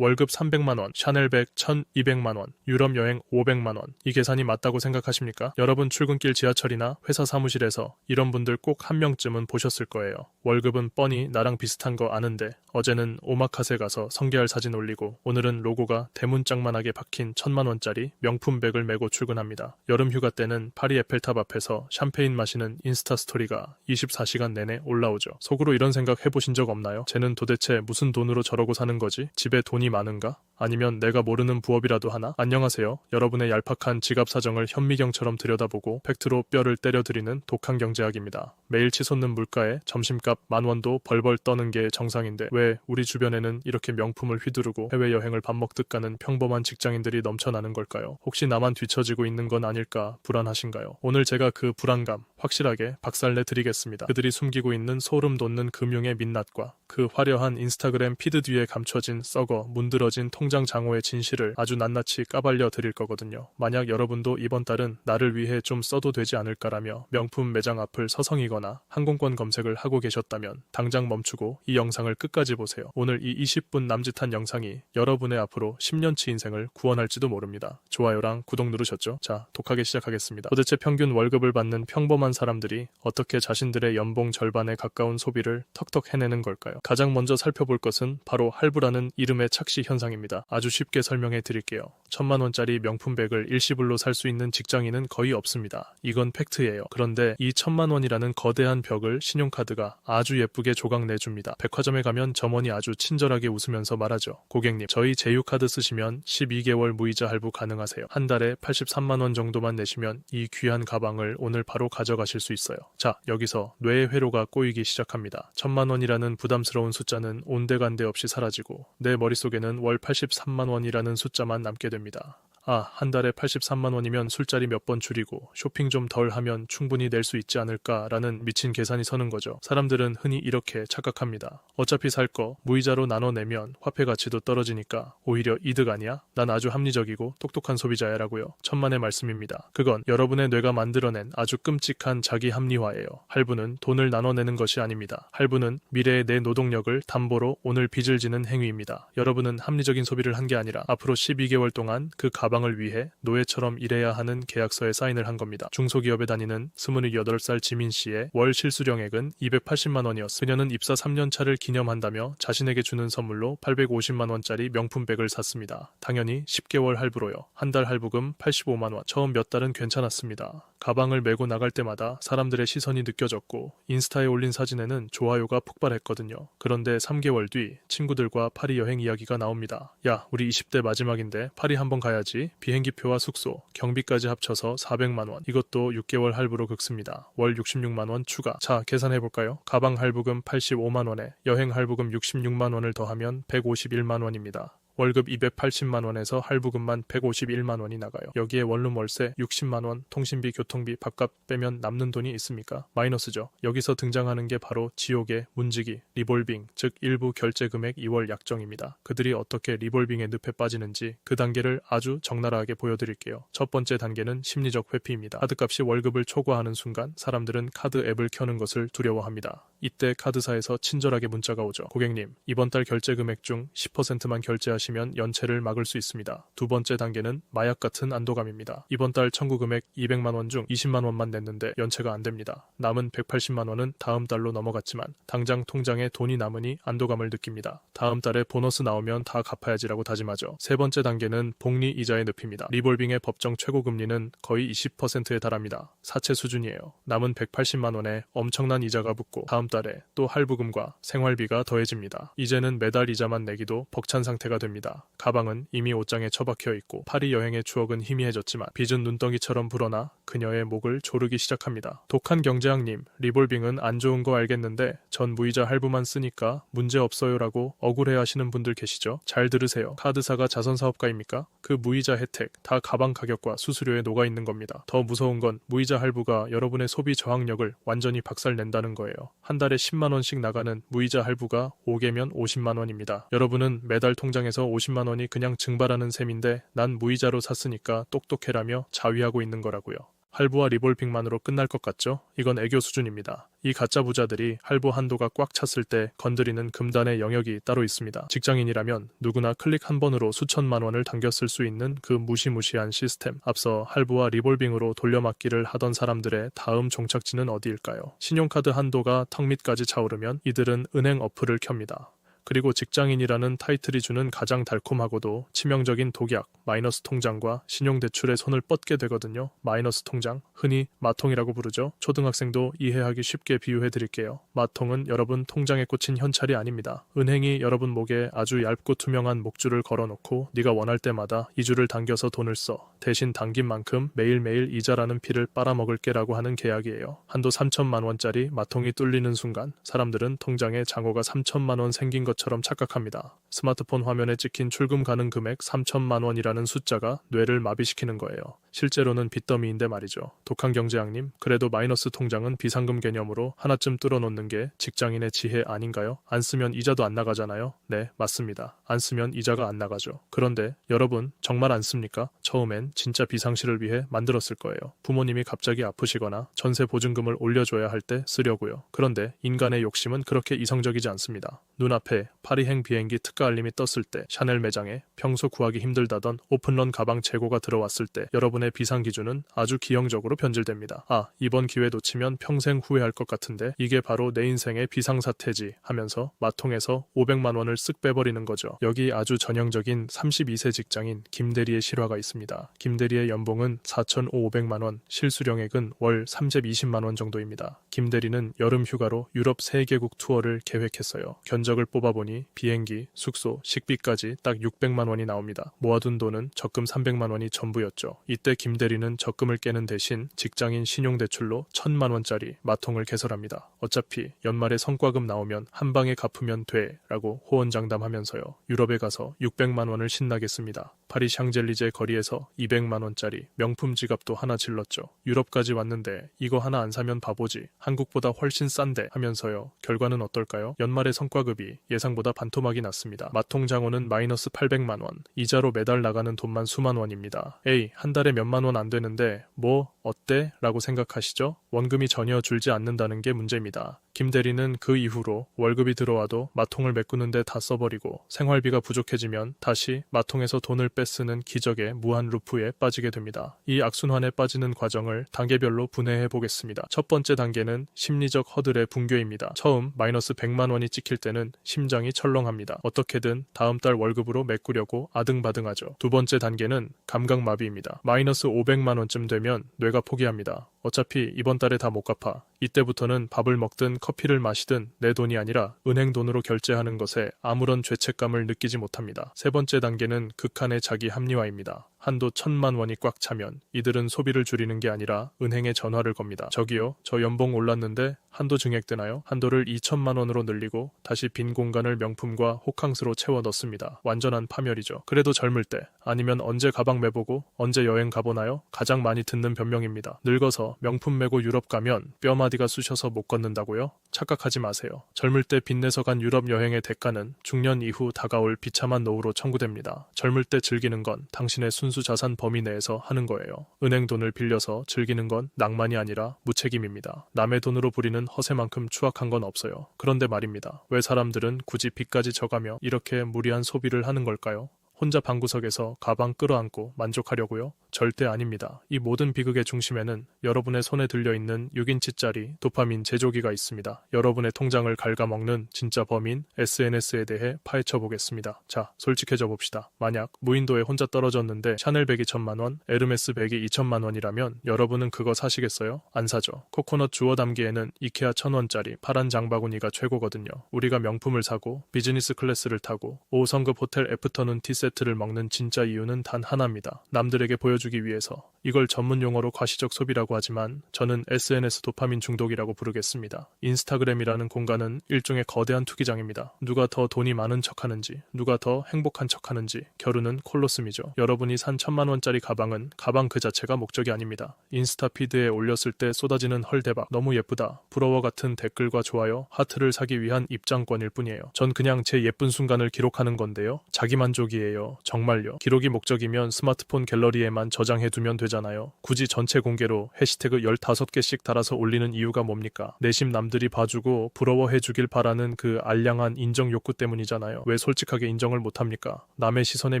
월급 300만원, 샤넬백 1200만원, 유럽여행 500만원. 이 계산이 맞다고 생각하십니까? 여러분 출근길 지하철이나 회사 사무실에서 이런 분들 꼭 한 명쯤은 보셨을 거예요. 월급은 뻔히 나랑 비슷한 거 아는데 어제는 오마카세 가서 성게알 사진 올리고 오늘은 로고가 대문짝만하게 박힌 1000만원짜리 명품백을 메고 출근합니다. 여름 휴가 때는 파리 에펠탑 앞에서 샴페인 마시는 인스타 스토리가 24시간 내내 올라오죠. 속으로 이런 생각 해보신 적 없나요? 쟤는 도대체 무슨 돈으로 저러고 사는 거지? 집에 돈이 많은가? 아니면 내가 모르는 부업이라도 하나? 안녕하세요. 여러분의 얄팍한 지갑 사정을 현미경처럼 들여다보고 팩트로 뼈를 때려드리는 독한 경제학입니다. 매일 치솟는 물가에 점심값 10,000원도 벌벌 떠는 게 정상인데 왜 우리 주변에는 이렇게 명품을 휘두르고 해외여행을 밥 먹듯 가는 평범한 직장인들이 넘쳐나는 걸까요? 혹시 나만 뒤처지고 있는 건 아닐까 불안하신가요? 오늘 제가 그 불안감 확실하게 박살내 드리겠습니다. 그들이 숨기고 있는 소름 돋는 금융의 민낯과 그 화려한 인스타그램 피드 뒤에 감춰진 썩어 문드러진 통장 장호의 진실을 아주 낱낱이 까발려 드릴 거거든요. 만약 여러분도 이번 달은 나를 위해 좀 써도 되지 않을까라며 명품 매장 앞을 서성이거나 항공권 검색을 하고 계셨다면 당장 멈추고 이 영상을 끝까지 보세요. 오늘 이 20분 남짓한 영상이 여러분의 앞으로 10년치 인생을 구원할지도 모릅니다. 좋아요랑 구독 누르셨죠? 자, 독하게 시작하겠습니다. 도대체 평균 월급을 받는 평범한 사람들이 어떻게 자신들의 연봉 절반에 가까운 소비를 턱턱 해내는 걸까요? 가장 먼저 살펴볼 것은 바로 할부라는 이름의 착시 현상입니다. 아주 쉽게 설명해 드릴게요. 1000만원짜리 명품백을 일시불로 살 수 있는 직장인은 거의 없습니다. 이건 팩트예요. 그런데 이 1000만원이라는 거대한 벽을 신용카드가 아주 예쁘게 조각 내줍니다. 백화점에 가면 점원이 아주 친절하게 웃으면서 말하죠. 고객님, 저희 제휴카드 쓰시면 12개월 무이자 할부 가능하세요. 한 달에 83만원 정도만 내시면 이 귀한 가방을 오늘 바로 가져가실 수 있어요. 자, 여기서 뇌의 회로가 꼬이기 시작합니다. 1000만원이라는 부담스러운 숫자는 온데간데 없이 사라지고 내 머릿속에는 월 83만원이라는 숫자만 남게 됩니다. 한 달에 83만원이면 술자리 몇 번 줄이고 쇼핑 좀 덜 하면 충분히 낼 수 있지 않을까라는 미친 계산이 서는 거죠. 사람들은 흔히 이렇게 착각합니다. 어차피 살 거 무이자로 나눠 내면 화폐 가치도 떨어지니까 오히려 이득 아니야? 난 아주 합리적이고 똑똑한 소비자야 라고요. 천만의 말씀입니다. 그건 여러분의 뇌가 만들어낸 아주 끔찍한 자기 합리화예요. 할부는 돈을 나눠내는 것이 아닙니다. 할부는 미래의 내 노동력을 담보로 오늘 빚을 지는 행위입니다. 여러분은 합리적인 소비를 한 게 아니라 앞으로 12개월 동안 그 가방을 위해 노예처럼 일해야 하는 계약서에 사인을 한 겁니다. 중소기업에 다니는 28살 지민 씨의 월 실수령액은 280만 원이었습니다. 그녀는 입사 3년 차를 기념한다며 자신에게 주는 선물로 850만 원짜리 명품백을 샀습니다. 당연히 10개월 할부로요. 한 달 할부금 85만 원. 처음 몇 달은 괜찮았습니다. 가방을 메고 나갈 때마다 사람들의 시선이 느껴졌고 인스타에 올린 사진에는 좋아요가 폭발했거든요. 그런데 3개월 뒤 친구들과 파리 여행 이야기가 나옵니다. 야, 우리 20대 마지막인데 파리 한번 가야지. 비행기표와 숙소, 경비까지 합쳐서 400만 원. 이것도 6개월 할부로 긁습니다. 월 66만 원 추가. 자, 계산해볼까요? 가방 할부금 85만 원에 여행 할부금 66만 원을 더하면 151만 원입니다. 월급 280만 원에서 할부금만 151만 원이 나가요. 여기에 원룸 월세 60만 원, 통신비, 교통비, 밥값 빼면 남는 돈이 있습니까? 마이너스죠. 여기서 등장하는 게 바로 지옥의 문지기, 리볼빙, 즉 일부 결제 금액 2월 약정입니다. 그들이 어떻게 리볼빙의 늪에 빠지는지 그 단계를 아주 적나라하게 보여드릴게요. 첫 번째 단계는 심리적 회피입니다. 카드값이 월급을 초과하는 순간 사람들은 카드 앱을 켜는 것을 두려워합니다. 이때 카드사에서 친절하게 문자가 오죠. 고객님, 이번 달 결제 금액 중 10%만 결제하시면 연체를 막을 수 있습니다. 두 번째 단계는 마약 같은 안도감입니다. 이번 달 청구 금액 200만 원 중 20만 원만 냈는데 연체가 안 됩니다. 남은 180만 원은 다음 달로 넘어갔지만 당장 통장에 돈이 남으니 안도감을 느낍니다. 다음 달에 보너스 나오면 다 갚아야지라고 다짐하죠. 세 번째 단계는 복리 이자의 늪입니다. 리볼빙의 법정 최고 금리는 거의 20%에 달합니다. 사채 수준이에요. 남은 180만 원에 엄청난 이자가 붙고 다음 달에 또 할부금과 생활비가 더해집니다. 이제는 매달 이자만 내기도 벅찬 상태가 됩니다. 가방은 이미 옷장에 처박혀 있고 파리 여행의 추억은 희미해졌지만 빚은 눈덩이처럼 불어나 그녀의 목을 조르기 시작합니다. 독한 경제학님, 리볼빙은 안 좋은 거 알겠는데 전 무이자 할부만 쓰니까 문제 없어요라고 억울해하시는 분들 계시죠? 잘 들으세요. 카드사가 자선사업가입니까? 그 무이자 혜택 다 가방 가격과 수수료에 녹아있는 겁니다. 더 무서운 건 무이자 할부가 여러분의 소비 저항력을 완전히 박살낸다는 거예요. 한 달에 10만 원씩 나가는 무이자 할부가 5개면 50만 원입니다. 여러분은 매달 통장에서 50만 원이 그냥 증발하는 셈인데 난 무이자로 샀으니까 똑똑해라며 자위하고 있는 거라고요. 할부와 리볼빙만으로 끝날 것 같죠? 이건 애교 수준입니다. 이 가짜 부자들이 할부 한도가 꽉 찼을 때 건드리는 금단의 영역이 따로 있습니다. 직장인이라면 누구나 클릭 한 번으로 수천만 원을 당겼을 수 있는 그 무시무시한 시스템. 앞서 할부와 리볼빙으로 돌려막기를 하던 사람들의 다음 종착지는 어디일까요? 신용카드 한도가 턱 밑까지 차오르면 이들은 은행 어플을 켭니다. 그리고 직장인이라는 타이틀이 주는 가장 달콤하고도 치명적인 독약, 마이너스 통장과 신용대출에 손을 뻗게 되거든요. 마이너스 통장, 흔히 마통이라고 부르죠. 초등학생도 이해하기 쉽게 비유해드릴게요. 마통은 여러분 통장에 꽂힌 현찰이 아닙니다. 은행이 여러분 목에 아주 얇고 투명한 목줄을 걸어놓고 네가 원할 때마다 이 줄을 당겨서 돈을 써. 대신 당긴 만큼 매일매일 이자라는 피를 빨아먹을게라고 하는 계약이에요. 한도 3천만 원짜리 마통이 뚫리는 순간 사람들은 통장에 잔고가 3천만 원 생긴 것처럼 착각합니다. 스마트폰 화면에 찍힌 출금 가능 금액 3천만 원이라는 숫자가 뇌를 마비시키는 거예요. 실제로는 빚더미인데 말이죠. 독한 경제학님, 그래도 마이너스 통장은 비상금 개념으로 하나쯤 뚫어놓는 게 직장인의 지혜 아닌가요? 안 쓰면 이자도 안 나가잖아요. 네, 맞습니다. 안 쓰면 이자가 안 나가죠. 그런데 여러분 정말 안 씁니까? 처음엔 진짜 비상시를 위해 만들었을 거예요. 부모님이 갑자기 아프시거나 전세 보증금을 올려줘야 할 때 쓰려고요. 그런데 인간의 욕심은 그렇게 이성적이지 않습니다. 눈앞에 파리행 비행기 특가 알림이 떴을 때, 샤넬 매장에 평소 구하기 힘들다던 오픈런 가방 재고가 들어왔을 때 여러분의 비상 기준은 아주 기형적으로 변질됩니다. 아, 이번 기회 놓치면 평생 후회할 것 같은데 이게 바로 내 인생의 비상사태지 하면서 마통에서 500만 원을 쓱 빼버리는 거죠. 여기 아주 전형적인 32세 직장인 김대리의 실화가 있습니다. 김대리의 연봉은 4,500만 원, 실수령액은 월 320만 원 정도입니다. 김대리는 여름 휴가로 유럽 3개국 투어를 계획했어요. 견적을 뽑아보니 비행기, 숙소, 식비까지 딱 600만 원이 나옵니다. 모아둔 돈은 적금 300만 원이 전부였죠. 이때 김대리는 적금을 깨는 대신 직장인 신용대출로 1,000만 원짜리 마통을 개설합니다. 어차피 연말에 성과금 나오면 한 방에 갚으면 돼 라고 호언장담하면서요. 유럽에 가서 600만 원을 신나게 씁니다. 파리 샹젤리제 거리에서 200만 원짜리 명품 지갑도 하나 질렀죠. 유럽까지 왔는데 이거 하나 안 사면 바보지. 한국보다 훨씬 싼데 하면서요. 결과는 어떨까요? 연말의 성과급이 예상보다 반토막이 났습니다. 마통 장호는 마이너스 800만 원, 이자로 매달 나가는 돈만 수만 원입니다. 에이, 한 달에 몇만 원 안 되는데 뭐 어때? 라고 생각하시죠? 원금이 전혀 줄지 않는다는 게 문제입니다. 김 대리는 그 이후로 월급이 들어와도 마통을 메꾸는데 다 써버리고 생활비가 부족해지면 다시 마통에서 돈을 빼쓰는 기적의 무한 루프에 빠지게 됩니다. 이 악순환에 빠지는 과정을 단계별로 분해해 보겠습니다. 첫 번째 단계는 심리적 허들의 붕괴입니다. 처음 마이너스 100만 원이 찍힐 때는 심장이 철렁합니다. 어떻게든 다음 달 월급으로 메꾸려고 아등바등하죠. 두 번째 단계는 감각마비입니다. 마이너스 500만 원쯤 되면 뇌가 포기합니다. 어차피 이번 달에 다 못 갚아. 이때부터는 밥을 먹든 커피를 마시든 내 돈이 아니라 은행 돈으로 결제하는 것에 아무런 죄책감을 느끼지 못합니다. 세 번째 단계는 극한의 자기 합리화입니다. 한도 1,000만 원이 꽉 차면 이들은 소비를 줄이는 게 아니라 은행에 전화를 겁니다. 저기요, 저 연봉 올랐는데 한도 증액되나요? 한도를 2천만 원으로 늘리고 다시 빈 공간을 명품과 호캉스로 채워 넣습니다. 완전한 파멸이죠. 그래도 젊을 때, 아니면 언제 가방 매보고 언제 여행 가보나요? 가장 많이 듣는 변명입니다. 늙어서 명품 메고 유럽 가면 뼈마디가 쑤셔서 못 걷는다고요? 착각하지 마세요. 젊을 때 빚내서 간 유럽 여행의 대가는 중년 이후 다가올 비참한 노후로 청구됩니다. 젊을 때 즐기는 건 당신의 순수 자산 범위 내에서 하는 거예요. 은행 돈을 빌려서 즐기는 건 낭만이 아니라 무책임입니다. 남의 돈으로 부리는 허세만큼 추악한 건 없어요. 그런데 말입니다. 왜 사람들은 굳이 빚까지 져가며 이렇게 무리한 소비를 하는 걸까요? 혼자 방구석에서 가방 끌어안고 만족하려고요? 절대 아닙니다. 이 모든 비극의 중심에는 여러분의 손에 들려있는 6인치짜리 도파민 제조기가 있습니다. 여러분의 통장을 갉아먹는 진짜 범인 SNS에 대해 파헤쳐 보겠습니다. 자, 솔직해져 봅시다. 만약 무인도에 혼자 떨어졌는데 샤넬 백이 1,000만 원, 에르메스 백이 2천만 원이라면 여러분은 그거 사시겠어요? 안 사죠. 코코넛 주워 담기에는 이케아 1,000원짜리 파란 장바구니가 최고거든요. 우리가 명품을 사고 비즈니스 클래스를 타고 5성급 호텔 애프터눈 티 세트를 먹는 진짜 이유는 단 하나입니다. 남들에게 보여주기 위해서. 이걸 전문 용어로 과시적 소비라고 하지만 저는 SNS 도파민 중독이라고 부르겠습니다. 인스타그램이라는 공간은 일종의 거대한 투기장입니다. 누가 더 돈이 많은 척하는지, 누가 더 행복한 척하는지 겨루는 콜로셈이죠. 여러분이 산 1,000만 원짜리 가방은 가방 그 자체가 목적이 아닙니다. 인스타 피드에 올렸을 때 쏟아지는 헐대박, 너무 예쁘다, 부러워 같은 댓글과 좋아요, 하트를 사기 위한 입장권일 뿐이에요. 전 그냥 제 예쁜 순간을 기록하는 건데요. 자기만족이에요. 정말요. 기록이 목적이면 스마트폰 갤러리에만 있으면 저장해두면 되잖아요. 굳이 전체 공개로 해시태그 15개씩 달아서 올리는 이유가 뭡니까? 내심 남들이 봐주고 부러워해주길 바라는 그 알량한 인정 욕구 때문이잖아요. 왜 솔직하게 인정을 못합니까? 남의 시선에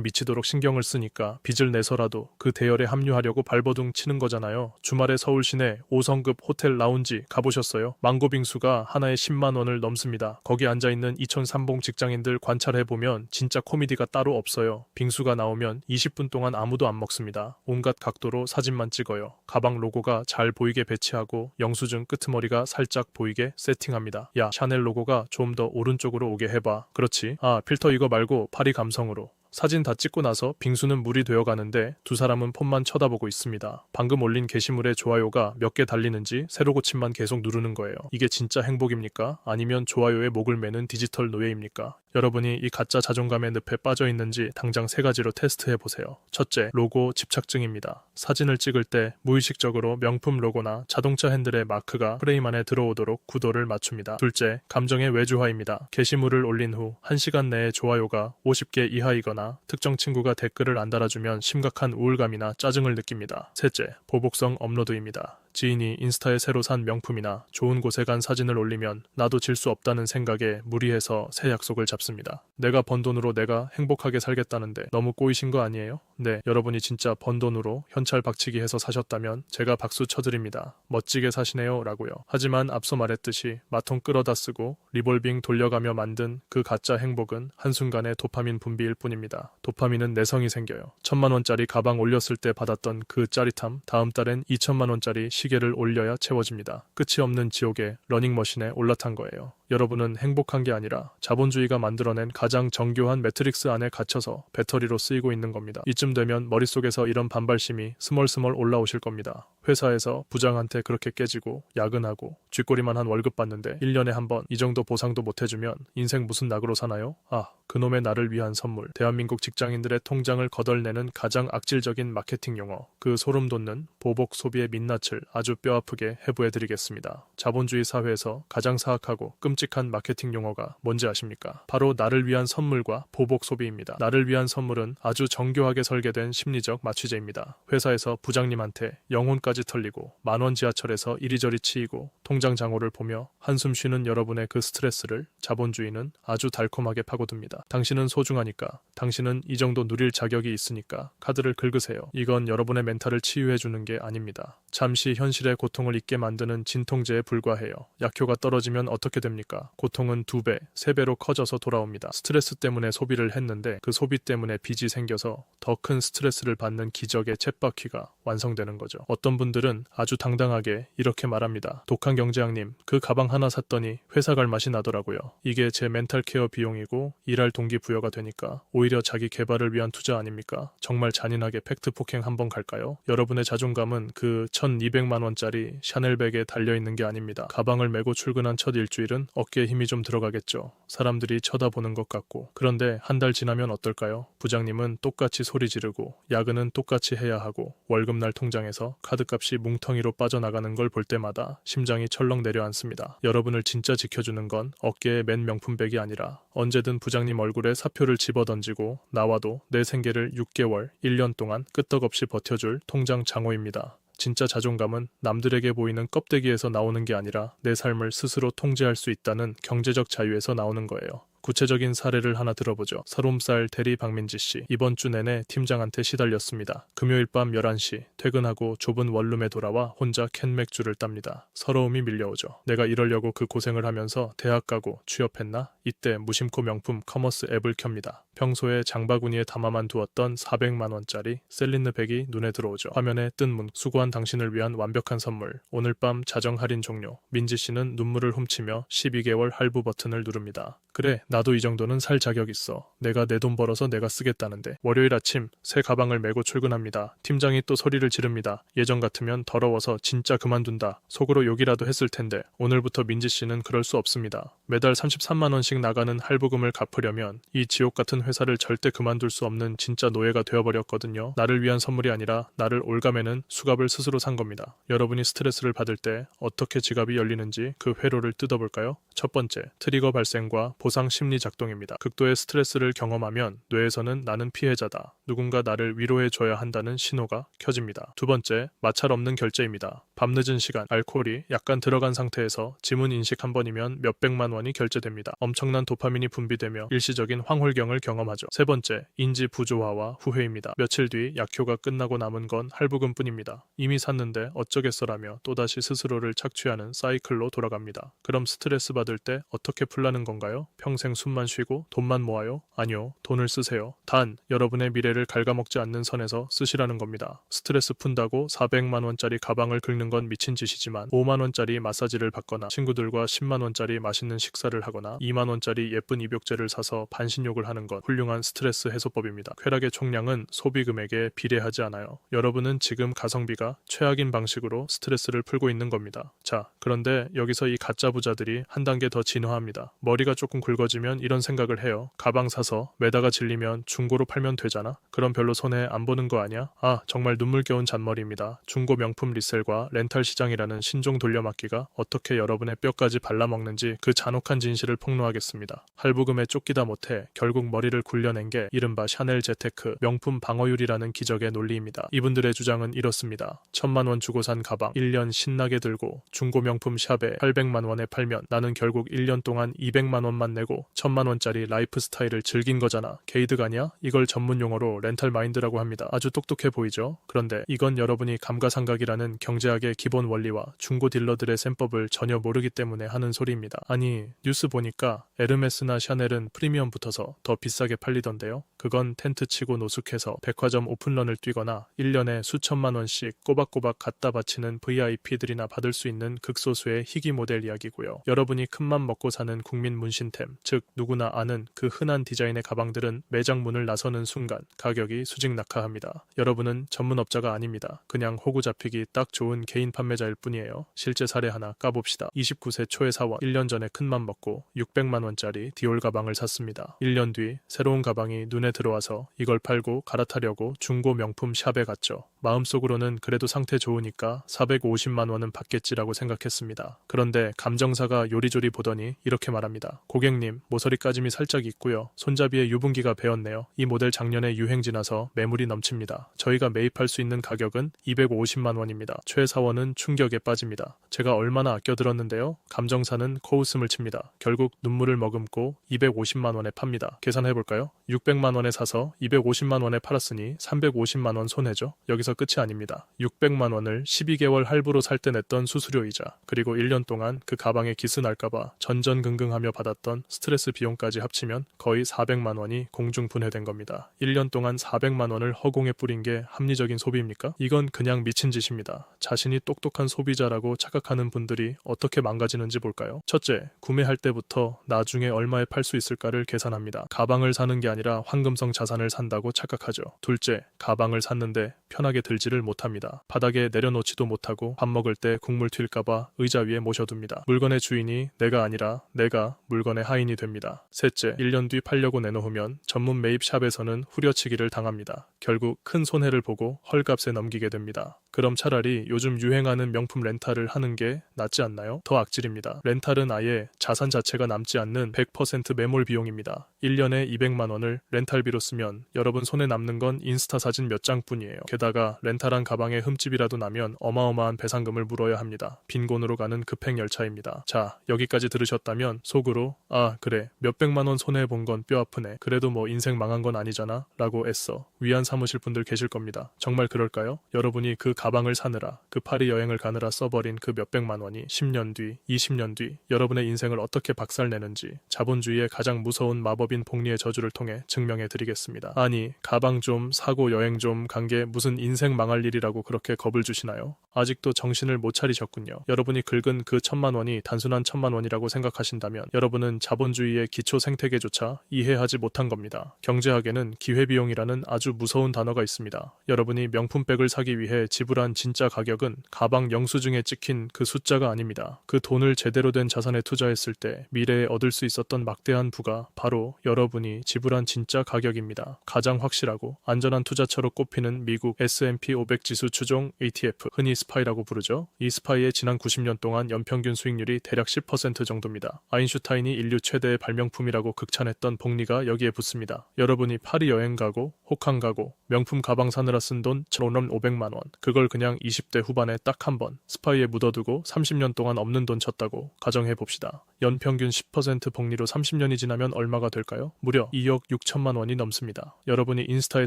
미치도록 신경을 쓰니까 빚을 내서라도 그 대열에 합류하려고 발버둥 치는 거잖아요. 주말에 서울 시내 5성급 호텔 라운지 가보셨어요? 망고빙수가 하나에 10만 원을 넘습니다. 거기 앉아있는 이촌삼봉 직장인들 관찰해보면 진짜 코미디가 따로 없어요. 빙수가 나오면 20분 동안 아무도 안 먹습니다. 온갖 각도로 사진만 찍어요. 가방 로고가 잘 보이게 배치하고 영수증 끄트머리가 살짝 보이게 세팅합니다. 야, 샤넬 로고가 좀 더 오른쪽으로 오게 해봐. 그렇지. 아, 필터 이거 말고 파리 감성으로. 사진 다 찍고 나서 빙수는 물이 되어가는데 두 사람은 폰만 쳐다보고 있습니다. 방금 올린 게시물에 좋아요가 몇 개 달리는지 세로 고침만 계속 누르는 거예요. 이게 진짜 행복입니까? 아니면 좋아요에 목을 매는 디지털 노예입니까? 여러분이 이 가짜 자존감의 늪에 빠져 있는지 당장 3가지로 테스트해 보세요. 첫째, 로고 집착증입니다. 사진을 찍을 때 무의식적으로 명품 로고나 자동차 핸들의 마크가 프레임 안에 들어오도록 구도를 맞춥니다. 둘째, 감정의 외주화입니다. 게시물을 올린 후 1시간 내에 좋아요가 50개 이하이거나 특정 친구가 댓글을 안 달아주면 심각한 우울감이나 짜증을 느낍니다. 셋째, 보복성 업로드입니다. 지인이 인스타에 새로 산 명품이나 좋은 곳에 간 사진을 올리면 나도 질 수 없다는 생각에 무리해서 새 약속을 잡습니다. 내가 번 돈으로 내가 행복하게 살겠다는데 너무 꼬이신 거 아니에요? 네, 여러분이 진짜 번 돈으로 현찰 박치기 해서 사셨다면 제가 박수 쳐드립니다. 멋지게 사시네요 라고요. 하지만 앞서 말했듯이 마통 끌어다 쓰고 리볼빙 돌려가며 만든 그 가짜 행복은 한순간의 도파민 분비일 뿐입니다. 도파민은 내성이 생겨요. 1000만 원짜리 가방 올렸을 때 받았던 그 짜릿함, 다음 달엔 2000만 원짜리 시계를 올려야 채워집니다. 끝이 없는 지옥의 러닝머신에 올라탄 거예요. 여러분은 행복한 게 아니라 자본주의가 만들어낸 가장 정교한 매트릭스 안에 갇혀서 배터리로 쓰이고 있는 겁니다. 이쯤 되면 머릿속에서 이런 반발심이 스멀스멀 올라오실 겁니다. 회사에서 부장한테 그렇게 깨지고 야근하고 쥐꼬리만 한 월급 받는데 1년에 한 번 이 정도 보상도 못 해주면 인생 무슨 낙으로 사나요? 아, 그놈의 나를 위한 선물. 대한민국 직장인들의 통장을 거덜내는 가장 악질적인 마케팅 용어. 그 소름 돋는 보복 소비의 민낯을 아주 뼈아프게 해부해드리겠습니다. 자본주의 사회에서 가장 사악하고 끔찍한 마케팅 용어가 뭔지 아십니까? 바로 나를 위한 선물과 보복 소비입니다. 나를 위한 선물은 아주 정교하게 설계된 심리적 마취제입니다. 회사에서 부장님한테 영혼까지 털리고 만원 지하철에서 이리저리 치이고 통장 잔고를 보며 한숨 쉬는 여러분의 그 스트레스를 자본주의는 아주 달콤하게 파고듭니다. 당신은 소중하니까, 당신은 이 정도 누릴 자격이 있으니까 카드를 긁으세요. 이건 여러분의 멘탈을 치유해주는 게 아닙니다. 잠시 현실의 고통을 잊게 만드는 진통제에 불과해요. 약효가 떨어지면 어떻게 됩니까? 고통은 2배, 3배로 커져서 돌아옵니다. 스트레스 때문에 소비를 했는데 그 소비 때문에 빚이 생겨서 더 큰 스트레스를 받는 기적의 쳇바퀴가 완성되는 거죠. 어떤 분들은 아주 당당하게 이렇게 말합니다. 독한 경제학님, 그 가방 하나 샀더니 회사 갈 맛이 나더라고요. 이게 제 멘탈 케어 비용이고 일할 동기부여가 되니까 오히려 자기 개발을 위한 투자 아닙니까? 정말 잔인하게 팩트 폭행 한번 갈까요? 여러분의 자존감은 그 1200만 원짜리 샤넬백에 달려있는 게 아닙니다. 가방을 메고 출근한 첫 일주일은 어깨에 힘이 좀 들어가겠죠. 사람들이 쳐다보는 것 같고. 그런데 한 달 지나면 어떨까요? 부장님은 똑같이 소리 지르고 야근은 똑같이 해야 하고 월급날 통장에서 카드값이 뭉텅이로 빠져나가는 걸 볼 때마다 심장이 철렁 내려앉습니다. 여러분을 진짜 지켜주는 건 어깨에 맨 명품백이 아니라 언제든 부장님 얼굴에 사표를 집어던지고 나와도 내 생계를 6개월, 1년 동안 끄떡없이 버텨줄 통장 장호입니다. 진짜 자존감은 남들에게 보이는 껍데기에서 나오는 게 아니라 내 삶을 스스로 통제할 수 있다는 경제적 자유에서 나오는 거예요. 구체적인 사례를 하나 들어보죠. 30살 대리 박민지 씨. 이번 주 내내 팀장한테 시달렸습니다. 금요일 밤 11시 퇴근하고 좁은 원룸에 돌아와 혼자 캔 맥주를 답니다. 서러움이 밀려오죠. 내가 이러려고 그 고생을 하면서 대학 가고 취업했나? 이때 무심코 명품 커머스 앱을 켭니다. 평소에 장바구니에 담아만 두었던 400만 원짜리 셀린느 백이 눈에 들어오죠. 화면에 뜬 문. 수고한 당신을 위한 완벽한 선물. 오늘 밤 자정 할인 종료. 민지 씨는 눈물을 훔치며 12개월 할부 버튼을 누릅니다. 그래, 나도 이 정도는 살 자격 있어. 내가 내 돈 벌어서 내가 쓰겠다는데. 월요일 아침 새 가방을 메고 출근합니다. 팀장이 또 소리를 지릅니다. 예전 같으면 더러워서 진짜 그만둔다. 속으로 욕이라도 했을 텐데 오늘부터 민지 씨는 그럴 수 없습니다. 매달 33만 원씩 나가는 할부금을 갚으려면 이 지옥 같은 회사를 절대 그만둘 수 없는 진짜 노예가 되어버렸거든요. 나를 위한 선물이 아니라 나를 올가매는 수갑을 스스로 산 겁니다. 여러분이 스트레스를 받을 때 어떻게 지갑이 열리는지 그 회로를 뜯어볼까요? 첫 번째, 트리거 발생과 보상 심리 작동입니다. 극도의 스트레스를 경험하면 뇌에서는 나는 피해자다, 누군가 나를 위로해줘야 한다는 신호가 켜집니다. 두 번째, 마찰 없는 결제입니다. 밤늦은 시간, 알코올이 약간 들어간 상태에서 지문 인식 한 번이면 몇백만 원이 결제됩니다. 엄청난 도파민이 분비되며 일시적인 황홀경을 경험하죠. 세 번째, 인지 부조화와 후회입니다. 며칠 뒤 약효가 끝나고 남은 건 할부금뿐입니다. 이미 샀는데 어쩌겠어라며 또다시 스스로를 착취하는 사이클로 돌아갑니다. 그럼 스트레스 받을 때 어떻게 풀라는 건가요? 평생 숨만 쉬고 돈만 모아요? 아니요, 돈을 쓰세요. 단 여러분의 미래를 갉아먹지 않는 선에서 쓰시라는 겁니다. 스트레스 푼다고 400만 원짜리 가방을 긁는 건 미친 짓이지만 5만 원짜리 마사지를 받거나 친구들과 10만 원짜리 맛있는 식사를 하거나 2만 원짜리 예쁜 입욕제를 사서 반신욕을 하는 건 훌륭한 스트레스 해소법입니다. 쾌락의 총량은 소비 금액에 비례하지 않아요. 여러분은 지금 가성비가 최악인 방식으로 스트레스를 풀고 있는 겁니다. 자, 그런데 여기서 이 가짜 부자들이 한 단계 더 진화합니다. 머리가 조금 굵어지면 이런 생각을 해요. 가방 사서 매다가 질리면 중고로 팔면 되잖아. 그럼 별로 손해 안 보는 거 아니야? 아, 정말 눈물겨운 잔머리입니다. 중고 명품 리셀과 렌탈 시장이라는 신종 돌려막기가 어떻게 여러분의 뼈까지 발라먹는지 그 잔혹한 진실을 폭로하겠습니다. 할부금에 쫓기다 못해 결국 머리를 굴려낸 게 이른바 샤넬 재테크 명품 방어율이라는 기적의 논리입니다. 이분들의 주장은 이렇습니다. 1000만 원 주고 산 가방 1년 신나게 들고 중고 명품 샵에 800만 원에 팔면 나는 결국 1년 동안 200만 원만 내고 1000만 원짜리 라이프 스타일을 즐긴 거잖아. 게이득 아니야? 이걸 전문 용어로 렌탈 마인드라고 합니다. 아주 똑똑해 보이죠? 그런데 이건 여러분이 감가상각이라는 경제학의 기본 원리와 중고 딜러들의 셈법을 전혀 모르기 때문에 하는 소리입니다. 아니, 뉴스 보니까 에르메스나 샤넬은 프리미엄 붙어서 더 비싸게 팔리던데요. 그건 텐트 치고 노숙해서 백화점 오픈런을 뛰거나 1년에 수천만 원씩 꼬박꼬박 갖다 바치는 VIP들이나 받을 수 있는 극소수의 희귀 모델 이야기고요. 여러분이 큰맘 먹고 사는 국민 문신템, 즉 누구나 아는 그 흔한 디자인의 가방들은 매장 문을 나서는 순간 가격이 수직낙하합니다. 여러분은 전문업자가 아닙니다. 그냥 호구 잡히기 딱 좋은 개인 판매자일 뿐이에요. 실제 사례 하나 까봅시다. 29세 초의 사원, 1년 전에 큰맘 먹고 600만 원짜리 디올 가방을 샀습니다. 1년 뒤 새로운 가방이 눈에 들어와서 이걸 팔고 갈아타려고 중고 명품 샵에 갔죠. 마음속으로는 그래도 상태 좋으니까 450만 원은 받겠지라고 생각했습니다. 그런데 감정사가 요리조리 보더니 이렇게 말합니다. 고객님, 모서리 까짐이 살짝 있고요. 손잡이에 유분기가 배었네요. 이 모델 작년에 유행지나서 매물이 넘칩니다. 저희가 매입할 수 있는 가격은 250만 원입니다. 최 사원은 충격에 빠집니다. 제가 얼마나 아껴 들었는데요? 감정사는 코웃음을 칩니다. 결국 눈물을 머금고 250만 원에 팝니다. 계산해볼까요? 600만 원에 사서 250만 원에 팔았으니 350만 원 손해죠. 여기서 끝이 아닙니다. 600만 원을 12개월 할부로 살 때 냈던 수수료이자 그리고 1년 동안 그 가방에 기스 날까봐 전전긍긍하며 받았던 스트레스 비용까지 합치면 거의 400만 원이 공중분해된 겁니다. 1년 동안 400만 원을 허공에 뿌린 게 합리적인 소비입니까? 이건 그냥 미친 짓입니다. 자신이 똑똑한 소비자라고 착각하는 분들이 어떻게 망가지는지 볼까요? 첫째, 구매할 때부터 나중에 얼마에 팔 수 있을까를 계산합니다. 가방을 사는 게 아니라 황금성 자산을 산다고 착각하죠. 둘째, 가방을 샀는데 편하게 들지를 못합니다. 바닥에 내려놓지도 못하고 밥 먹을 때 국물 튈까봐 의자 위에 모셔둡니다. 물건의 주인이 내가 아니라 내가 물건의 하인이 됩니다. 셋째, 1년 뒤 팔려고 내놓으면 전문 매입 샵에서는 후려치기를 당합니다. 결국 큰 손해를 보고 헐값에 넘기게 됩니다. 그럼 차라리 요즘 유행하는 명품 렌탈을 하는 게 낫지 않나요? 더 악질입니다. 렌탈은 아예 자산 자체가 남지 않는 100% 매몰 비용입니다. 1년에 200만 원을 렌탈비로 쓰면 여러분 손에 남는 건 인스타 사진 몇 장뿐이에요. 게다가 렌탈한 가방에 흠집이라도 나면 어마어마한 배상금을 물어야 합니다. 빈곤으로 가는 급행 열차입니다. 자, 여기까지 들으셨다면 속으로 아 그래 몇백만 원 손해본 건 뼈아프네. 그래도 뭐 인생 망한 건 아니잖아 라고 애써 위안 삼으실 분들 계실 겁니다. 정말 그럴까요? 여러분이 그 가방을 사느라 그 파리 여행을 가느라 써버린 그 몇백만 원이 10년 뒤, 20년 뒤 여러분의 인생을 어떻게 박살내는지 자본주의의 가장 무서운 마법인 복리의 저주를 통해 증명해 드리겠습니다. 아니 가방 좀 사고 여행 좀 간 게 무슨 인생 망할 일이라고 그렇게 겁을 주시나요? 아직도 정신을 못 차리셨군요. 여러분이 긁은 그 1000만 원이 단순한 1000만 원이라고 생각하신다면 여러분은 자본주의의 기초 생태계조차 이해하지 못한 겁니다. 경제학에는 기회비용이라는 아주 무서운 단어가 있습니다. 여러분이 명품백을 사기 위해 지불한 진짜 가격은 가방 영수증에 찍힌 그 숫자가 아닙니다. 그 돈을 제대로 된 자산에 투자했을 때 미래에 얻을 수 있었던 막대한 부가 바로 여러분이 지불한 진짜 가격입니다. 가장 확실하고 안전한 투자처로 꼽히는 미국 S&P 500 지수 추종 ETF, 흔히 스파이라고 부르죠. 이 스파이의 지난 90년 동안 연평균 수익률이 대략 10% 정도입니다. 아인슈타인이 인류 인류 최대의 발명품이라고 극찬했던 복리가 여기에 붙습니다. 여러분이 파리 여행 가고 호캉 가고 명품 가방 사느라 쓴 돈 1,500만 원. 그걸 그냥 20대 후반에 딱 한 번 스파이에 묻어두고 30년 동안 없는 돈 쳤다고 가정해 봅시다. 연평균 10% 복리로 30년이 지나면 얼마가 될까요? 무려 2억 6천만 원이 넘습니다. 여러분이 인스타에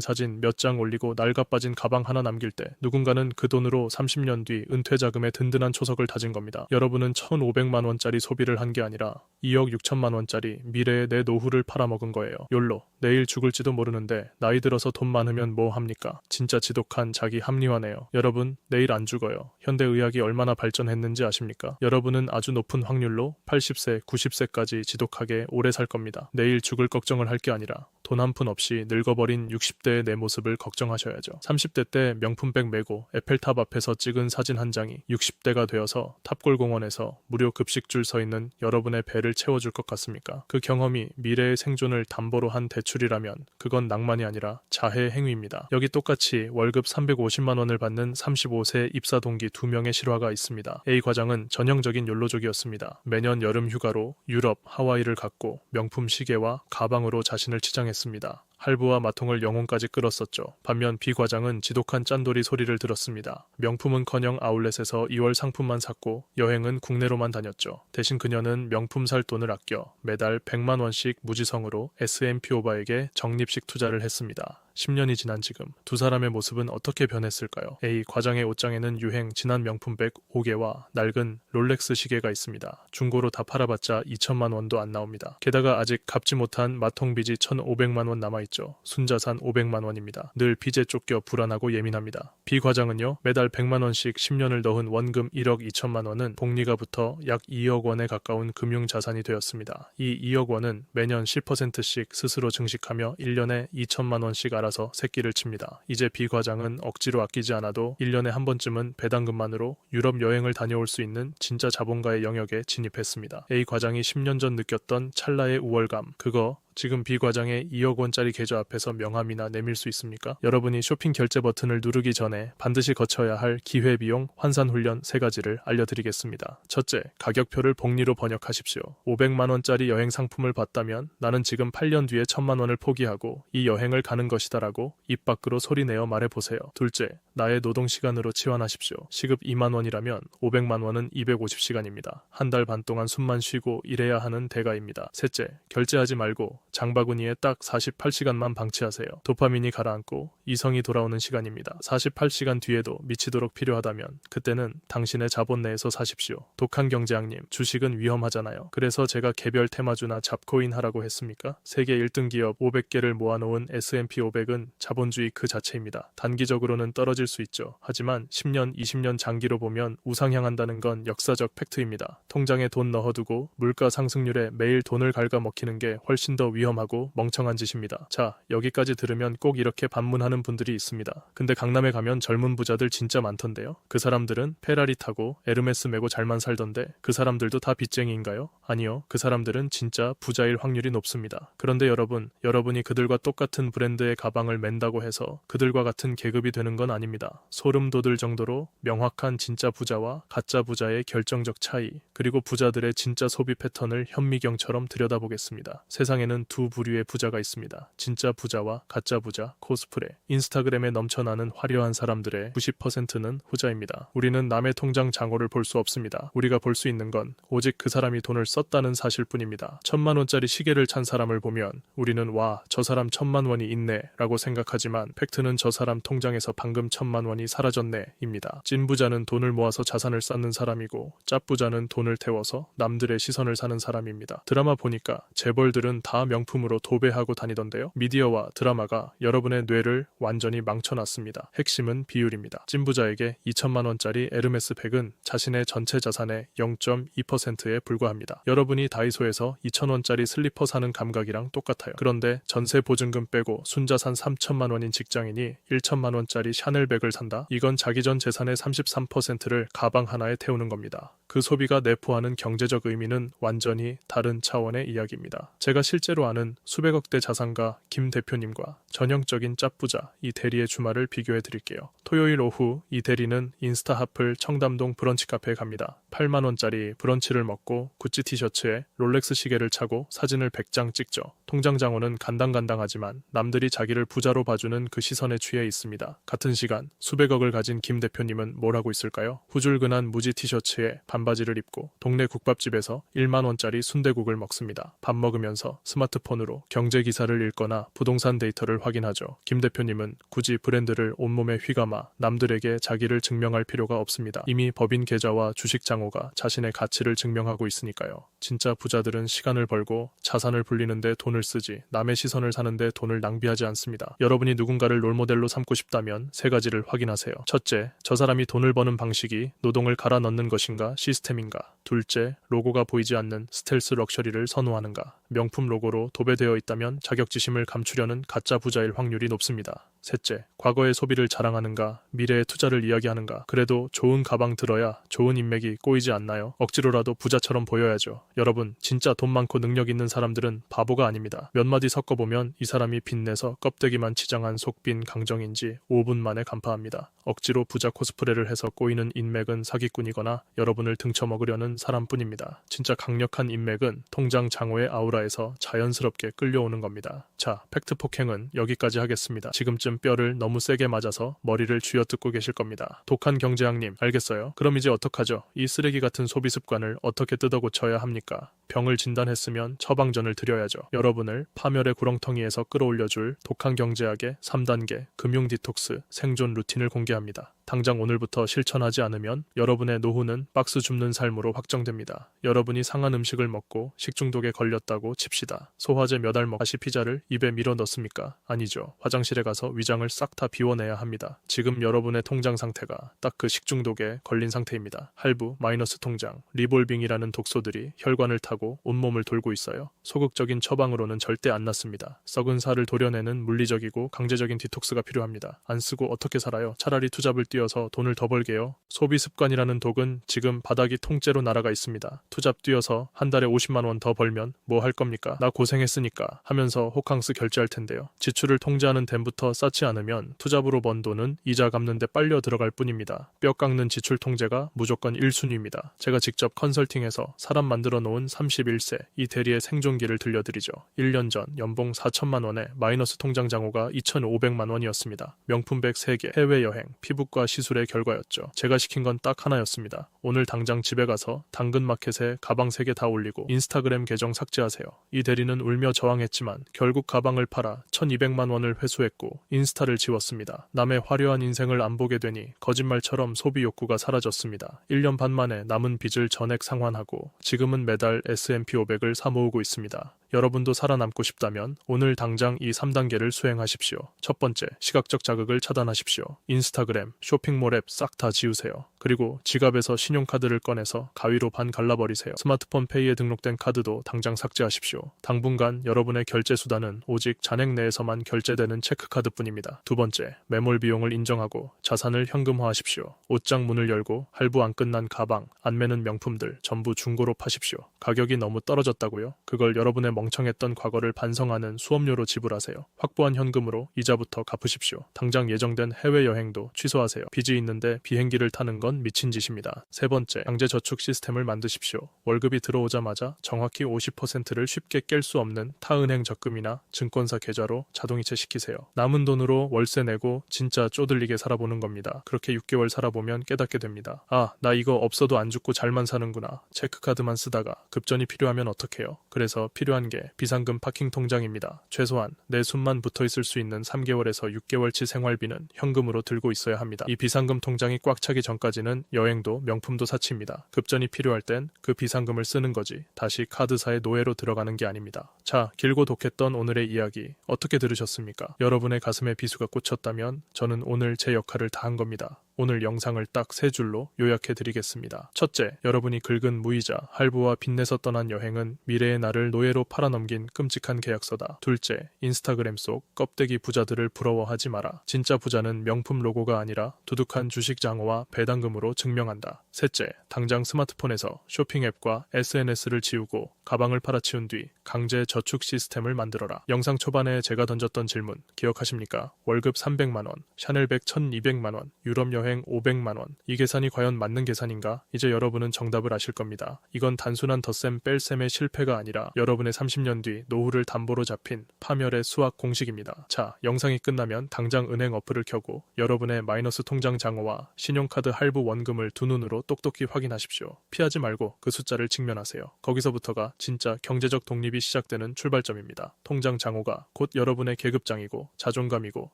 사진 몇 장 올리고 낡아빠진 가방 하나 남길 때 누군가는 그 돈으로 30년 뒤 은퇴 자금의 든든한 초석을 다진 겁니다. 여러분은 1,500만 원짜리 소비를 한 게 아니라 2억 6천만 원짜리 미래의 내 노후를 팔아먹은 거예요. 욜로. 내일 죽을지도 모르는데 나이 들어서 돈 많으면 뭐 합니까? 진짜 지독한 자기 합리화네요. 여러분, 내일 안 죽어요. 현대의학이 얼마나 발전했는지 아십니까? 여러분은 아주 높은 확률로 80세, 90세까지 지독하게 오래 살 겁니다. 내일 죽을 걱정을 할 게 아니라 돈 한 푼 없이 늙어버린 60대의 내 모습을 걱정하셔야죠. 30대 때 명품백 메고 에펠탑 앞에서 찍은 사진 한 장이 60대가 되어서 탑골공원에서 무료 급식줄 서 있는 여러분의 배를 채워줄 것 같습니까? 그 경험이 미래의 생존을 담보로 한 대출이라면 그건 낭만이 아니라 자해 행위입니다. 여기 똑같이 월급 350만 원을 받는 35세 입사 동기 2명의 실화가 있습니다. A 과장은 전형적인 욜로족이었습니다. 매년 여름 휴가로 유럽, 하와이를 갔고 명품 시계와 가방으로 자신을 치장했습니다. 할부와 마통을 영혼까지 끌었었죠. 반면 B 과장은 지독한 짠돌이 소리를 들었습니다. 명품은커녕 아울렛에서 2월 상품만 샀고 여행은 국내로만 다녔죠. 대신 그녀는 명품 살 돈을 아껴 매달 100만 원씩 무지성으로 S&P 오바에게 적립식 투자를 했습니다. 10년이 지난 지금 두 사람의 모습은 어떻게 변했을까요? A. 과장의 옷장에는 유행 진한 명품백 5개와 낡은 롤렉스 시계가 있습니다. 중고로 다 팔아봤자 2천만 원도 안 나옵니다. 게다가 아직 갚지 못한 마통빚이 1,500만 원 남아있죠. 순자산 500만 원입니다. 늘 빚에 쫓겨 불안하고 예민합니다. B 과장은요, 매달 100만 원씩 10년을 넣은 원금 1억 2천만 원은 복리가 붙어 약 2억 원에 가까운 금융자산이 되었습니다. 이 2억 원은 매년 10%씩 스스로 증식하며 1년에 2천만 원씩 알아서 새끼를 칩니다. 이제 B 과장은 억지로 아끼지 않아도 1년에 한 번쯤은 배당금만으로 유럽 여행을 다녀올 수 있는 진짜 자본가의 영역에 진입했습니다. A 과장이 10년 전 느꼈던 찰나의 우월감, 그거 지금 B 과장의 2억 원짜리 계좌 앞에서 명함이나 내밀 수 있습니까? 여러분이 쇼핑 결제 버튼을 누르기 전에 반드시 거쳐야 할 기회비용 환산 훈련 3가지를 알려드리겠습니다. 첫째, 가격표를 복리로 번역하십시오. 500만 원짜리 여행 상품을 받다면 나는 지금 8년 뒤에 1,000만 원을 포기하고 이 여행을 가는 것이다라고 입 밖으로 소리내어 말해보세요. 둘째, 나의 노동시간으로 치환하십시오. 시급 2만 원이라면 500만 원은 250시간입니다. 한 달 반 동안 숨만 쉬고 일해야 하는 대가입니다. 셋째, 결제하지 말고 장바구니에 딱 48시간만 방치하세요. 도파민이 가라앉고 이성이 돌아오는 시간입니다. 48시간 뒤에도 미치도록 필요하다면 그때는 당신의 자본 내에서 사십시오. 독한 경제학님, 주식은 위험하잖아요. 그래서 제가 개별 테마주나 잡코인 하라고 했습니까? 세계 1등 기업 500개를 모아놓은 S&P 500은 자본주의 그 자체입니다. 단기적으로는 떨어질 수 있죠. 하지만 10년, 20년 장기로 보면 우상향한다는 건 역사적 팩트입니다. 통장에 돈 넣어두고 물가 상승률에 매일 돈을 갉아먹히는 게 훨씬 더 위험하고 멍청한 짓입니다. 자, 여기까지 들으면 꼭 이렇게 반문하는 분들이 있습니다. 근데 강남에 가면 젊은 부자들 진짜 많던데요. 그 사람들은 페라리 타고 에르메스 메고 잘만 살던데 그 사람들도 다 빚쟁이인가요? 아니요. 그 사람들은 진짜 부자일 확률이 높습니다. 그런데 여러분이 그들과 똑같은 브랜드의 가방을 맨다고 해서 그들과 같은 계급이 되는 건 아닙니다. 소름 돋을 정도로 명확한 진짜 부자와 가짜 부자의 결정적 차이, 그리고 부자들의 진짜 소비 패턴을 현미경처럼 들여다보겠습니다. 세상에는 두 부류의 부자가 있습니다. 진짜 부자와 가짜 부자, 코스프레. 인스타그램에 넘쳐나는 화려한 사람들의 90%는 후자입니다. 우리는 남의 통장 잔고를 볼 수 없습니다. 우리가 볼 수 있는 건 오직 그 사람이 돈을 썼다는 사실뿐입니다. 1,000만 원짜리 시계를 찬 사람을 보면 우리는 와, 저 사람 1,000만 원이 있네 라고 생각하지만 팩트는 저 사람 통장에서 방금 1,000만 원이 사라졌네 입니다. 찐 부자는 돈을 모아서 자산을 쌓는 사람이고 짭부자는 돈을 태워서 남들의 시선을 사는 사람입니다. 드라마 보니까 재벌들은 다 명품으로 도배하고 다니던데요. 미디어와 드라마가 여러분의 뇌를 완전히 망쳐놨습니다. 핵심은 비율입니다. 찐부자에게 2천만 원짜리 에르메스 백은 자신의 전체 자산의 0.2%에 불과합니다. 여러분이 다이소에서 2,000원짜리 슬리퍼 사는 감각이랑 똑같아요. 그런데 전세 보증금 빼고 순자산 3천만 원인 직장인이 1천만 원짜리 샤넬백을 산다? 이건 자기 전 재산의 33%를 가방 하나에 태우는 겁니다. 그 소비가 내포하는 경제적 의미는 완전히 다른 차원의 이야기입니다. 제가 실제로 아는 수백억대 자산가 김 대표님과 전형적인 짭부자 이 대리의 주말을 비교해 드릴게요. 토요일 오후 이 대리는 인스타 하플 청담동 브런치 카페에 갑니다. 8만원짜리 브런치를 먹고 구찌 티셔츠에 롤렉스 시계를 차고 사진을 100장 찍죠. 통장 잔고는 간당간당하지만 남들이 자기를 부자로 봐주는 그 시선에 취해 있습니다. 같은 시간 수백억을 가진 김 대표님은 뭘 하고 있을까요? 후줄근한 무지 티셔츠에 반바지를 입고 동네 국밥집에서 1만원짜리 순대국을 먹습니다. 밥 먹으면서 스마트폰으로 경제 기사를 읽거나 부동산 데이터를 확인하죠. 김 대표님은 굳이 브랜드를 온몸에 휘감아 남들에게 자기를 증명할 필요가 없습니다. 이미 법인 계좌와 주식 잔고가 자신의 가치를 증명하고 있으니까요. 진짜 부자들은 시간을 벌고 자산을 불리는데 돈을 쓰지 남의 시선을 사는데 돈을 낭비하지 않습니다. 여러분이 누군가를 롤모델로 삼고 싶다면 세 가지를 확인하세요. 첫째, 저 사람이 돈을 버는 방식이 노동을 갈아 넣는 것인가 시스템인가. 둘째, 로고가 보이지 않는 스텔스 럭셔리를 선호하는가. 명품 로고로 도배되어 있다면 자격지심을 감추려는 가짜 부자일 확률이 높습니다. 셋째, 과거의 소비를 자랑하는가, 미래의 투자를 이야기하는가. 그래도 좋은 가방 들어야 좋은 인맥이 꼬이지 않나요? 억지로라도 부자처럼 보여야죠. 여러분, 진짜 돈 많고 능력 있는 사람들은 바보가 아닙니다. 몇 마디 섞어보면 이 사람이 빚내서 껍데기만 치장한 속빈 강정인지 5분 만에 간파합니다. 억지로 부자 코스프레를 해서 꼬이는 인맥은 사기꾼이거나 여러분을 등쳐먹으려는 사람뿐입니다. 진짜 강력한 인맥은 통장 장외의 아우라에서 자연스럽게 끌려오는 겁니다. 자, 팩트 폭행은 여기까지 하겠습니다. 지금쯤 뼈를 너무 세게 맞아서 머리를 쥐어뜯고 계실 겁니다. 독한 경제학님, 알겠어요. 그럼 이제 어떡하죠? 이 쓰레기 같은 소비 습관을 어떻게 뜯어 고쳐야 합니까? 병을 진단했으면 처방전을 드려야죠. 여러분을 파멸의 구렁텅이에서 끌어올려줄 독한 경제학의 3단계 금융 디톡스 생존 루틴을 공개합니다. 당장 오늘부터 실천하지 않으면 여러분의 노후는 박스 줍는 삶으로 확정됩니다. 여러분이 상한 음식을 먹고 식중독에 걸렸다고 칩시다. 소화제 몇 알 먹 다시 피자를 입에 밀어 넣습니까? 아니죠. 화장실에 가서 위장을 싹 다 비워내야 합니다. 지금 여러분의 통장 상태가 딱 그 식중독에 걸린 상태입니다. 할부, 마이너스 통장, 리볼빙이라는 독소들이 혈관을 타고 온몸을 돌고 있어요. 소극적인 처방으로는 절대 안 낫습니다. 썩은 살을 도려내는 물리적이고 강제적인 디톡스가 필요합니다. 안 쓰고 어떻게 살아요? 차라리 투잡을 뛰어서 돈을 더 벌게요. 소비 습관이라는 독은 지금 바닥이 통째로 날아가 있습니다. 투잡 뛰어서 한 달에 50만 원 더 벌면 뭐 할 겁니까? 나 고생했으니까 하면서 호캉스 결제할 텐데요. 지출을 통제하는 댐부터 쌓지 않으면 투잡으로 번 돈은 이자 갚는데 빨려 들어갈 뿐입니다. 뼈 깎는 지출 통제가 무조건 1순위입니다. 제가 직접 컨설팅해서 사람 만들어 놓은 31세 이 대리의 생존기를 들려드리죠. 1년 전 연봉 4천만 원에 마이너스 통장 잔고가 2,500만 원이었습니다. 명품백 3개, 해외여행, 피부과 시술의 결과였죠. 제가 시킨 건 딱 하나였습니다. 오늘 당장 집에 가서 당근마켓에 가방 3개 다 올리고 인스타그램 계정 삭제하세요. 이 대리는 울며 저항했지만 결국 가방을 팔아 1,200만 원을 회수했고 인스타를 지웠습니다. 남의 화려한 인생을 안 보게 되니 거짓말처럼 소비 욕구가 사라졌습니다. 1년 반 만에 남은 빚을 전액 상환하고 지금은 매달 S&P 500을 사 모으고 있습니다. 여러분도 살아남고 싶다면 오늘 당장 이 3단계를 수행하십시오. 첫 번째, 시각적 자극을 차단하십시오. 인스타그램, 쇼핑몰 앱 싹 다 지우세요. 그리고 지갑에서 신용카드를 꺼내서 가위로 반 갈라버리세요. 스마트폰 페이에 등록된 카드도 당장 삭제하십시오. 당분간 여러분의 결제 수단은 오직 잔액 내에서만 결제되는 체크카드뿐입니다. 두 번째, 매몰 비용을 인정하고 자산을 현금화하십시오. 옷장 문을 열고 할부 안 끝난 가방, 안 매는 명품들 전부 중고로 파십시오. 가격이 너무 떨어졌다고요? 그걸 여러분의 멍청했던 과거를 반성하는 수업료로 지불하세요. 확보한 현금으로 이자부터 갚으십시오. 당장 예정된 해외여행도 취소하세요. 빚이 있는데 비행기를 타는 건 미친 짓입니다. 세 번째, 강제저축 시스템을 만드십시오. 월급이 들어오자마자 정확히 50%를 쉽게 깰 수 없는 타은행 적금이나 증권사 계좌로 자동이체 시키세요. 남은 돈으로 월세 내고 진짜 쪼들리게 살아보는 겁니다. 그렇게 6개월 살아보면 깨닫게 됩니다. 아, 나 이거 없어도 안 죽고 잘만 사는구나. 체크카드만 쓰다가 급전이 필요하면 어떡해요. 그래서 필요한 게 비상금 파킹 통장입니다. 최소한 내 숨만 붙어있을 수 있는 3개월에서 6개월치 생활비는 현금으로 들고 있어야 합니다. 이 비상금 통장이 꽉 차기 전까지는 여행도 명품도 사치입니다. 급전이 필요할 땐 그 비상금을 쓰는 거지 다시 카드사의 노예로 들어가는 게 아닙니다. 자, 길고 독했던 오늘의 이야기 어떻게 들으셨습니까? 여러분의 가슴에 비수가 꽂혔다면 저는 오늘 제 역할을 다 한 겁니다. 오늘 영상을 딱 3줄로 요약해드리겠습니다. 첫째, 여러분이 긁은 무이자, 할부와 빚내서 떠난 여행은 미래의 나를 노예로 팔아넘긴 끔찍한 계약서다. 둘째, 인스타그램 속 껍데기 부자들을 부러워하지 마라. 진짜 부자는 명품 로고가 아니라 두둑한 주식 장호와 배당금으로 증명한다. 셋째, 당장 스마트폰에서 쇼핑 앱과 SNS를 지우고 가방을 팔아치운 뒤 강제 저축 시스템을 만들어라. 영상 초반에 제가 던졌던 질문 기억하십니까? 월급 300만 원, 샤넬백 1200만 원, 유럽 여행 500만 원. 이 계산이 과연 맞는 계산인가? 이제 여러분은 정답을 아실 겁니다. 이건 단순한 덧셈 뺄셈의 실패가 아니라 여러분의 30년 뒤 노후를 담보로 잡힌 파멸의 수학 공식입니다. 자, 영상이 끝나면 당장 은행 어플을 켜고 여러분의 마이너스 통장 장어와 신용카드 할부 원금을 두 눈으로 똑똑히 확인하십시오. 피하지 말고 그 숫자를 직면하세요. 거기서부터가 진짜 경제적 독립이 시작되는 출발점입니다. 통장 장어가 곧 여러분의 계급장이고 자존감이고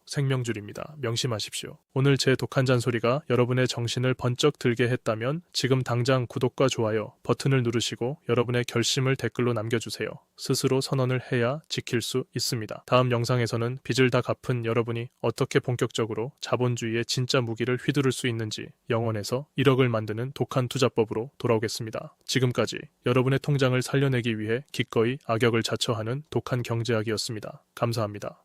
생명줄입니다. 명심하십시오. 오늘 제 독한 잔소리가 여러분의 정신을 번쩍 들게 했다면 지금 당장 구독과 좋아요 버튼을 누르시고 여러분의 결심을 댓글로 남겨주세요. 스스로 선언을 해야 지킬 수 있습니다. 다음 영상에서는 빚을 다 갚은 여러분이 어떻게 본격적으로 자본주의의 진짜 무기를 휘두를 수 있는지, 0원에서 1억을 만드는 독한 투자법으로 돌아오겠습니다. 지금까지 여러분의 통장을 살려내기 위해 기꺼이 악역을 자처하는 독한 경제학이었습니다. 감사합니다.